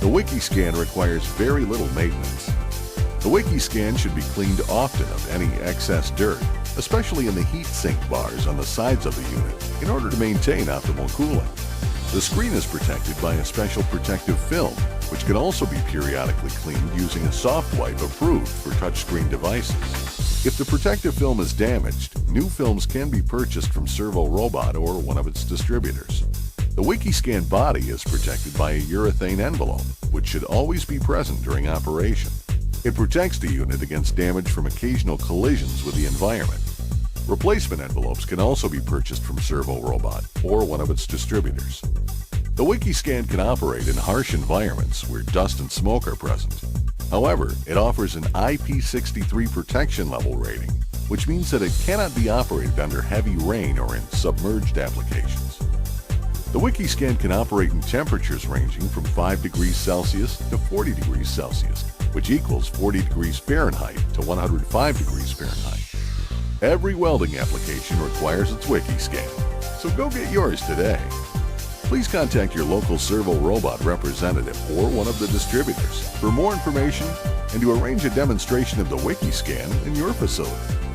The WiKi-Scan requires very little maintenance. The WiKi-Scan should be cleaned often of any excess dirt, especially in the heat sink bars on the sides of the unit, in order to maintain optimal cooling. The screen is protected by a special protective film, which can also be periodically cleaned using a soft wipe approved for touchscreen devices. If the protective film is damaged, new films can be purchased from Servo-Robot or one of its distributors. The WiKi-Scan body is protected by a urethane envelope, which should always be present during operation. It protects the unit against damage from occasional collisions with the environment. Replacement envelopes can also be purchased from Servo-Robot or one of its distributors. The WiKi-Scan can operate in harsh environments where dust and smoke are present. However, it offers an IP63 protection level rating, which means that it cannot be operated under heavy rain or in submerged applications. The WiKi-Scan can operate in temperatures ranging from 5 degrees Celsius to 40 degrees Celsius, which equals 40 degrees Fahrenheit to 105 degrees Fahrenheit. Every welding application requires its WiKi-Scan, so go get yours today. Please contact your local Servo-Robot representative or one of the distributors for more information and to arrange a demonstration of the WiKi-Scan in your facility.